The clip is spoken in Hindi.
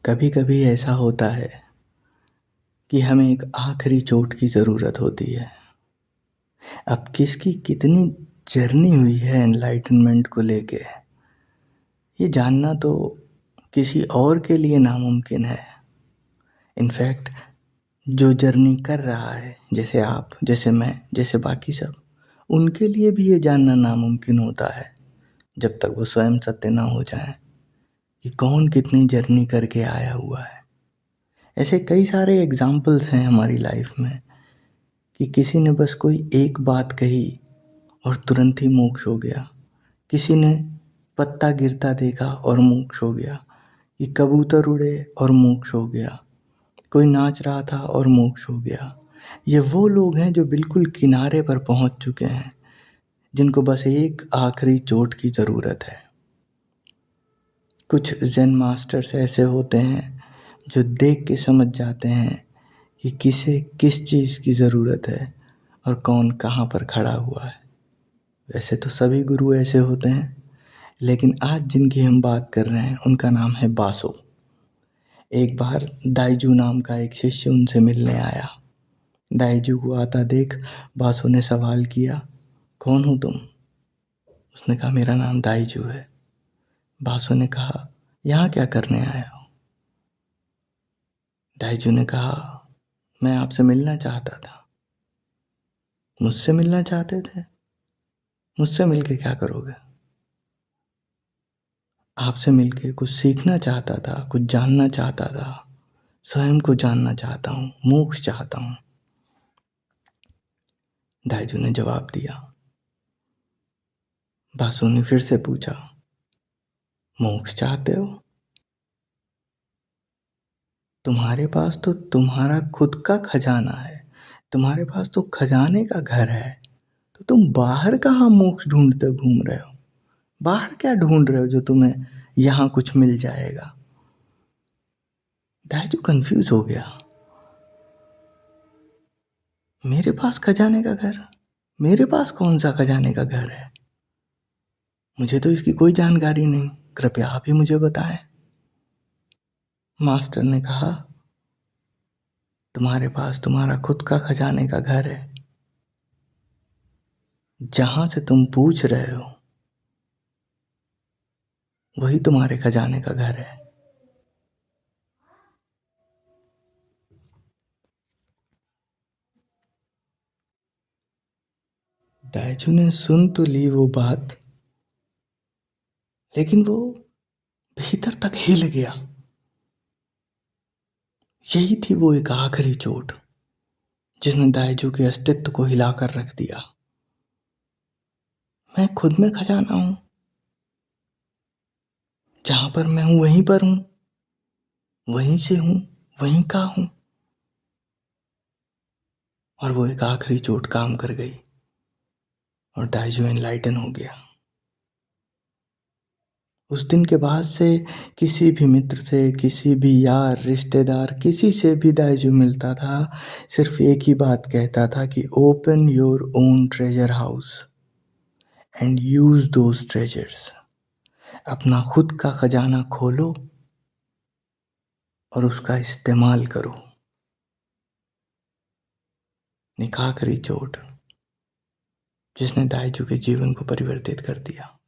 कभी कभी ऐसा होता है कि हमें एक आखिरी चोट की ज़रूरत होती है। अब किसकी कितनी जर्नी हुई है एनलाइटनमेंट को लेके, ये जानना तो किसी और के लिए नामुमकिन है। इनफैक्ट जो जर्नी कर रहा है, जैसे आप, जैसे मैं, जैसे बाकी सब, उनके लिए भी ये जानना नामुमकिन होता है जब तक वो स्वयं सत्य ना हो जाए कि कौन कितनी जर्नी करके आया हुआ है। ऐसे कई सारे एग्जाम्पल्स हैं हमारी लाइफ में कि किसी ने बस कोई एक बात कही और तुरंत ही मोक्ष हो गया। किसी ने पत्ता गिरता देखा और मोक्ष हो गया। कि कबूतर उड़े और मोक्ष हो गया। कोई नाच रहा था और मोक्ष हो गया। ये वो लोग हैं जो बिल्कुल किनारे पर पहुंच चुके हैं, जिनको बस एक आखिरी चोट की ज़रूरत है। कुछ ज़ेन मास्टर्स ऐसे होते हैं जो देख के समझ जाते हैं कि किसे किस चीज़ की ज़रूरत है और कौन कहाँ पर खड़ा हुआ है। वैसे तो सभी गुरु ऐसे होते हैं, लेकिन आज जिनकी हम बात कर रहे हैं उनका नाम है बासो। एक बार दाइजू नाम का एक शिष्य उनसे मिलने आया। दाइजू को आता देख बासो ने सवाल किया, कौन हो तुम? उसने कहा, मेरा नाम दाइजू है। बासो ने कहा, यहाँ क्या करने आया हो? दाइजू ने कहा, मैं आपसे मिलना चाहता था। मुझसे मिलना चाहते थे? मुझसे मिलके क्या करोगे? आपसे मिलके कुछ सीखना चाहता था, कुछ जानना चाहता था, स्वयं को जानना चाहता हूँ, मोक्ष चाहता हूँ। दाइजू ने जवाब दिया। बासु ने फिर से पूछा, मोक्ष चाहते हो? तुम्हारे पास तो तुम्हारा खुद का खजाना है, तुम्हारे पास तो खजाने का घर है, तो तुम बाहर कहाँ मोक्ष ढूंढते घूम रहे हो? बाहर क्या ढूंढ रहे हो जो तुम्हें यहाँ कुछ मिल जाएगा? दाइजू कंफ्यूज हो गया। मेरे पास खजाने का घर? मेरे पास कौन सा खजाने का घर है? मुझे तो इसकी कोई जानकारी नहीं, कृपया आप ही मुझे बताएं। मास्टर ने कहा, तुम्हारे पास तुम्हारा खुद का खजाने का घर है। जहां से तुम पूछ रहे हो वही तुम्हारे खजाने का घर है। दाइजू ने सुन तो ली वो बात, लेकिन वो भीतर तक हिल गया। यही थी वो एक आखिरी चोट जिसने दाइजू के अस्तित्व को हिलाकर रख दिया। मैं खुद में खजाना हूं, जहां पर मैं हूं वहीं पर हूं, वहीं से हूं, वहीं का हूं। और वो एक आखिरी चोट काम कर गई और दाइजू एनलाइटन हो गया। उस दिन के बाद से किसी भी मित्र से, किसी भी यार, रिश्तेदार, किसी से भी दाइजू मिलता था, सिर्फ एक ही बात कहता था कि open your own treasure house and use those treasures. अपना खुद का खजाना खोलो और उसका इस्तेमाल करो। एक आखिरी चोट जिसने दाइजू के जीवन को परिवर्तित कर दिया।